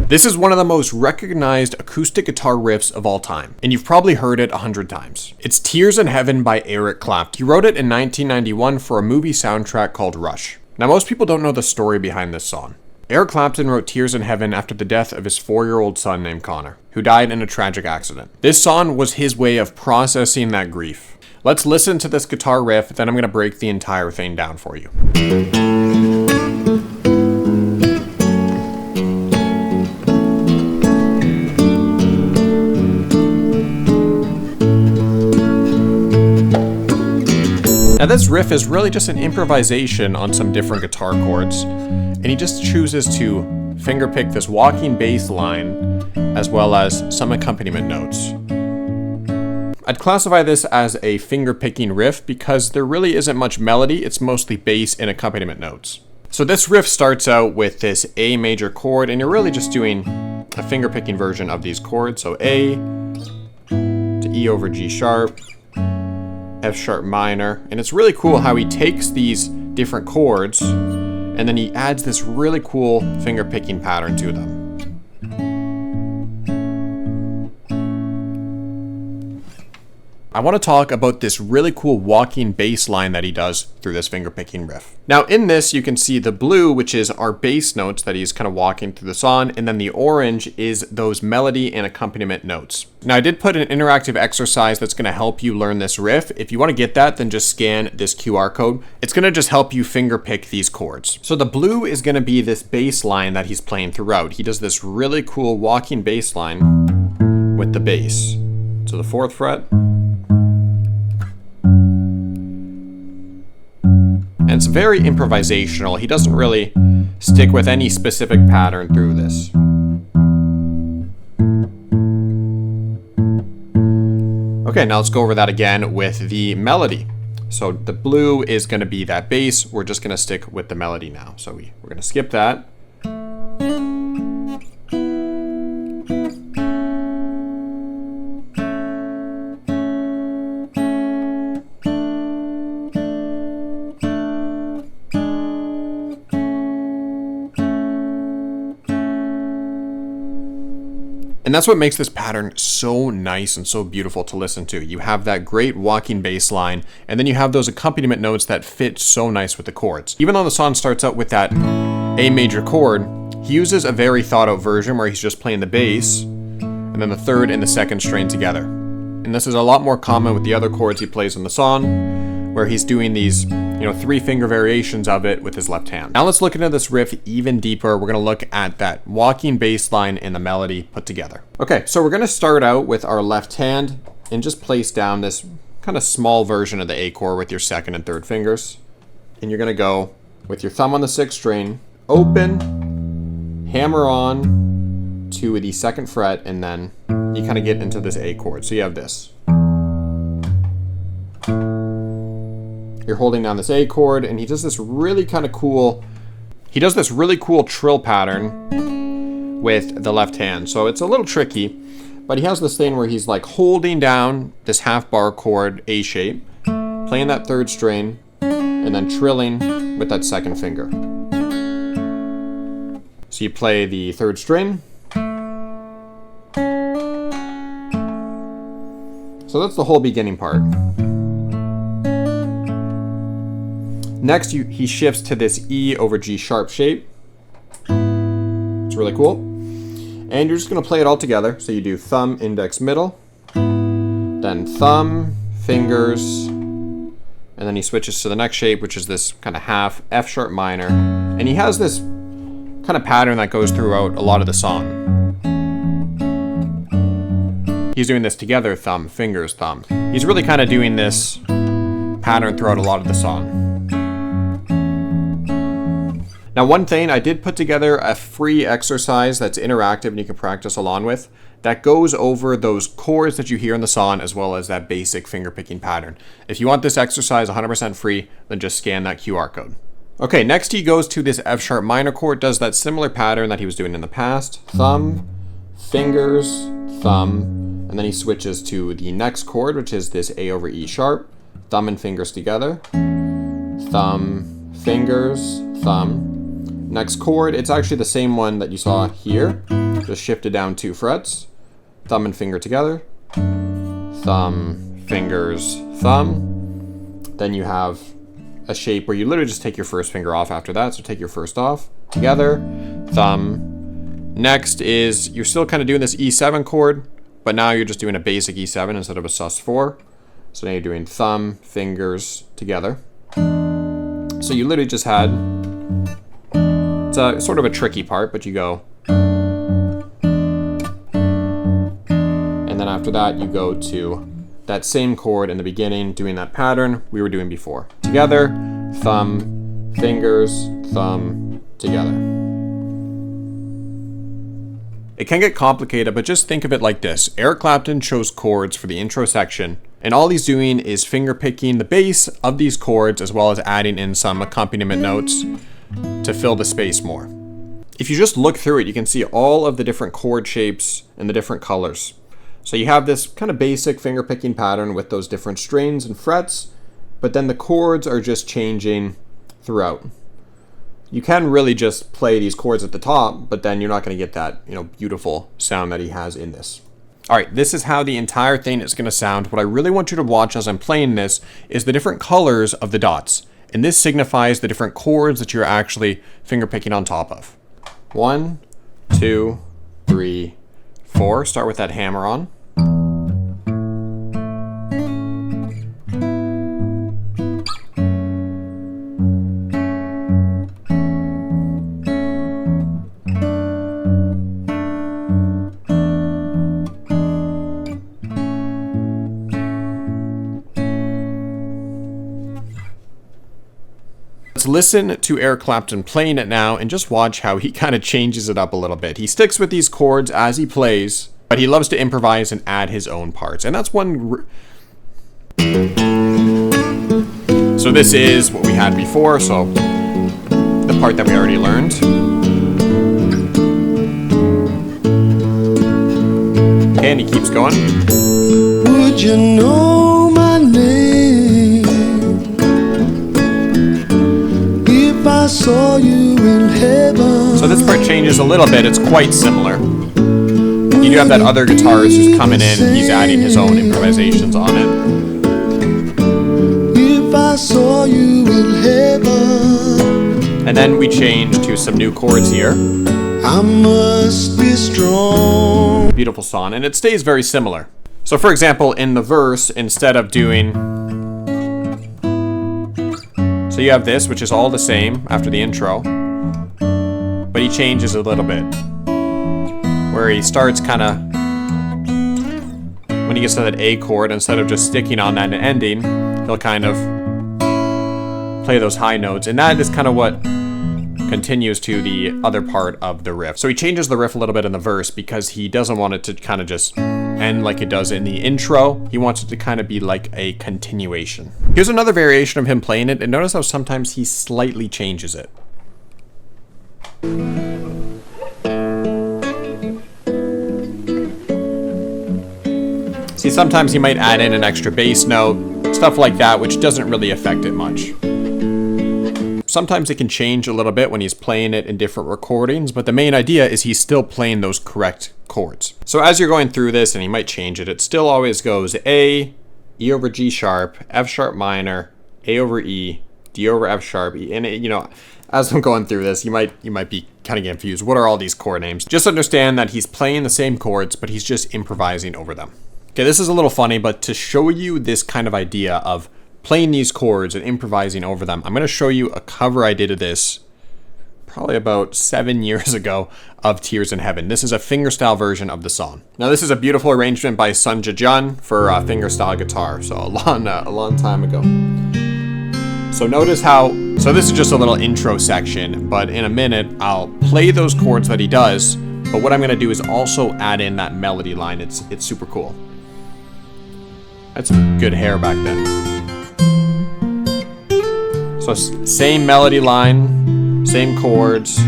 This is one of the most recognized acoustic guitar riffs of all time, and you've probably heard it 100 times. It's Tears in Heaven by Eric Clapton. He wrote it in 1991 for a movie soundtrack called Rush. Now, most people don't know the story behind this song. Eric Clapton wrote Tears in Heaven after the death of his 4-year-old son named Connor, who died in a tragic accident. This song was his way of processing that grief. Let's listen to this guitar riff, then I'm going to break the entire thing down for you. Now this riff is really just an improvisation on some different guitar chords, and he just chooses to fingerpick this walking bass line as well as some accompaniment notes. I'd classify this as a fingerpicking riff because there really isn't much melody, it's mostly bass and accompaniment notes. So this riff starts out with this A major chord, and you're really just doing a fingerpicking version of these chords. So A to E over G sharp, F sharp minor, and it's really cool how he takes these different chords and then he adds this really cool finger picking pattern to them. I want to talk about this really cool walking bass line that he does through this finger picking riff. Now in this you can see the blue, which is our bass notes that he's kind of walking through the song, and then the orange is those melody and accompaniment notes. Now I did put an interactive exercise that's going to help you learn this riff. If you want to get that, then just scan this QR code. It's going to just help you finger pick these chords. So the blue is going to be this bass line that he's playing throughout. He does this really cool walking bass line with the bass. So the 4th fret. And it's very improvisational. He doesn't really stick with any specific pattern through this. Okay, now let's go over that again with the melody. So the blue is going to be that bass. We're just going to stick with the melody now. So we're going to skip that. And that's what makes this pattern so nice and so beautiful to listen to. You have that great walking bass line, and then you have those accompaniment notes that fit so nice with the chords. Even though the song starts out with that A major chord, he uses a very thought out version where he's just playing the bass, and then the 3rd and the 2nd string together. And this is a lot more common with the other chords he plays in the song, where he's doing these 3-finger variations of it with his left hand. Now let's look into this riff even deeper. We're gonna look at that walking bass line and the melody put together. Okay, so we're gonna start out with our left hand and just place down this kind of small version of the A chord with your 2nd and 3rd fingers. And you're gonna go with your thumb on the 6th string, open, hammer on to the 2nd fret, and then you kind of get into this A chord. So you have this. You're holding down this A chord, and he does this really kind of cool, trill pattern with the left hand. So it's a little tricky, but he has this thing where he's like holding down this half bar chord A shape, playing that 3rd string, and then trilling with that 2nd finger. So you play the 3rd string. So that's the whole beginning part. Next, he shifts to this E over G sharp shape. It's really cool. And you're just going to play it all together. So you do thumb, index, middle, then thumb, fingers, and then he switches to the next shape, which is this kind of half F sharp minor. And he has this kind of pattern that goes throughout a lot of the song. He's doing this together, thumb, fingers, thumb. He's really kind of doing this pattern throughout a lot of the song. Now one thing, I did put together a free exercise that's interactive and you can practice along with, that goes over those chords that you hear in the song as well as that basic finger picking pattern. If you want this exercise 100% free, then just scan that QR code. Okay, next he goes to this F sharp minor chord, does that similar pattern that he was doing in the past. Thumb, fingers, thumb, and then he switches to the next chord, which is this A over E sharp. Thumb and fingers together. Thumb, fingers, thumb. Next chord, it's actually the same one that you saw here, just shifted down 2 frets, thumb and finger together, thumb, fingers, thumb. Then you have a shape where you literally just take your first finger off after that. So take your first off, together, thumb. Next is, you're still kind of doing this E7 chord, but now you're just doing a basic E7 instead of a sus4. So now you're doing thumb, fingers, together. So you literally just had, it's a sort of a tricky part, but you go. And then after that, you go to that same chord in the beginning, doing that pattern we were doing before. Together, thumb, fingers, thumb, together. It can get complicated, but just think of it like this. Eric Clapton chose chords for the intro section, and all he's doing is finger picking the bass of these chords as well as adding in some accompaniment notes to fill the space more. If you just look through it, you can see all of the different chord shapes and the different colors. So you have this kind of basic finger picking pattern with those different strings and frets, but then the chords are just changing throughout. You can really just play these chords at the top, but then you're not going to get that, beautiful sound that he has in this. All right, this is how the entire thing is going to sound. What I really want you to watch as I'm playing this is the different colors of the dots. And this signifies the different chords that you're actually finger picking on top of. 1, 2, 3, 4. Start with that hammer on. Let's listen to Eric Clapton playing it now and just watch how he kind of changes it up a little bit. He sticks with these chords as he plays, but he loves to improvise and add his own parts. And that's one... So this is what we had before, so the part that we already learned. Okay, and he keeps going. Would you know my name if I saw you in heaven? So this part changes a little bit. It's quite similar. You do have that other guitarist who's coming in. He's adding his own improvisations on it. If I saw you in heaven. And then we change to some new chords here. I must be strong. Beautiful song, and it stays very similar. So for example, in the verse, instead of doing... So you have this, which is all the same after the intro, but he changes a little bit. Where he starts kind of... When he gets to that A chord, instead of just sticking on that and ending, he'll kind of play those high notes. And that is kind of what continues to the other part of the riff. So he changes the riff a little bit in the verse because he doesn't want it to kind of just end like it does in the intro. He wants it to kind of be like a continuation. Here's another variation of him playing it, and notice how sometimes he slightly changes it. See, sometimes he might add in an extra bass note, stuff like that, which doesn't really affect it much. Sometimes it can change a little bit when he's playing it in different recordings, but the main idea is he's still playing those correct chords. So as you're going through this, and he might change it, it still always goes A, E over G sharp, F sharp minor, A over E, D over F sharp, E. And it, as I'm going through this, you might be kind of getting confused. What are all these chord names? Just understand that he's playing the same chords, but he's just improvising over them. Okay, this is a little funny, but to show you this kind of idea of playing these chords and improvising over them, I'm going to show you a cover I did of this probably about 7 years ago of Tears in Heaven. This is a fingerstyle version of the song. Now this is a beautiful arrangement by Sunja Jun for fingerstyle guitar, so a long time ago. So notice how, so this is just a little intro section, but in a minute I'll play those chords that he does, but what I'm going to do is also add in that melody line. It's super cool. That's some good hair back then. So same melody line, same chords,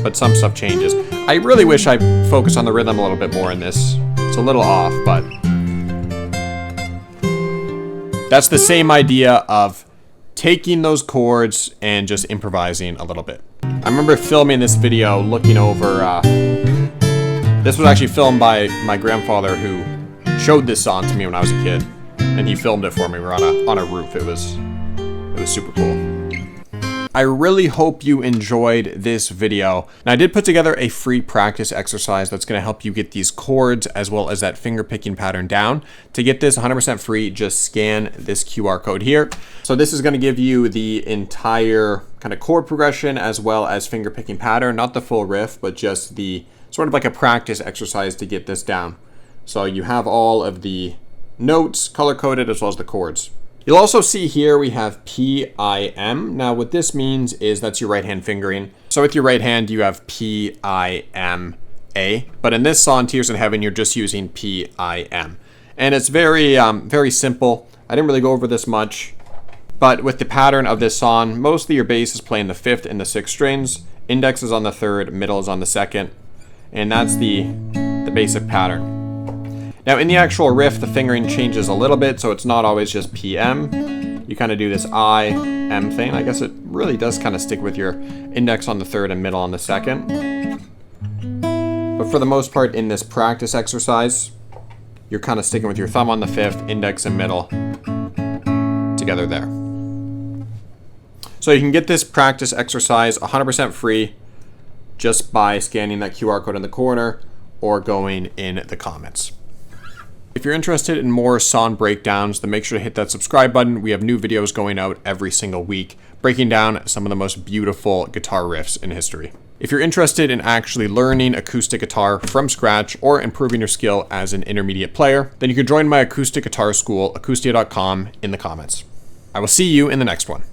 but some stuff changes. I really wish I focused on the rhythm a little bit more in this. It's a little off, but that's the same idea of taking those chords and just improvising a little bit. I remember filming this video looking over This was actually filmed by my grandfather, who showed this song to me when I was a kid, and he filmed it for me. We were on a roof. It was super cool. I really hope you enjoyed this video. Now, I did put together a free practice exercise that's going to help you get these chords as well as that finger picking pattern down. To get this 100% free, just scan this QR code here. So this is going to give you the entire kind of chord progression as well as finger picking pattern, not the full riff, but just the sort of like a practice exercise to get this down. So you have all of the notes color coded as well as the chords. You'll also see here we have P-I-M. Now what this means is that's your right hand fingering. So with your right hand you have P-I-M-A, but in this song Tears in Heaven you're just using P-I-M. And it's very, very simple. I didn't really go over this much, but with the pattern of this song, mostly your bass is playing the 5th and the 6th strings, index is on the 3rd, middle is on the 2nd, and that's the basic pattern. Now in the actual riff, the fingering changes a little bit, so it's not always just PM. You kind of do this I-M thing. I guess it really does kind of stick with your index on the 3rd and middle on the 2nd. But for the most part in this practice exercise, you're kind of sticking with your thumb on the 5th, index and middle together there. So you can get this practice exercise 100% free just by scanning that QR code in the corner or going in the comments. If you're interested in more song breakdowns, then make sure to hit that subscribe button. We have new videos going out every single week, breaking down some of the most beautiful guitar riffs in history. If you're interested in actually learning acoustic guitar from scratch or improving your skill as an intermediate player, then you can join my acoustic guitar school, acoustia.com, in the comments. I will see you in the next one.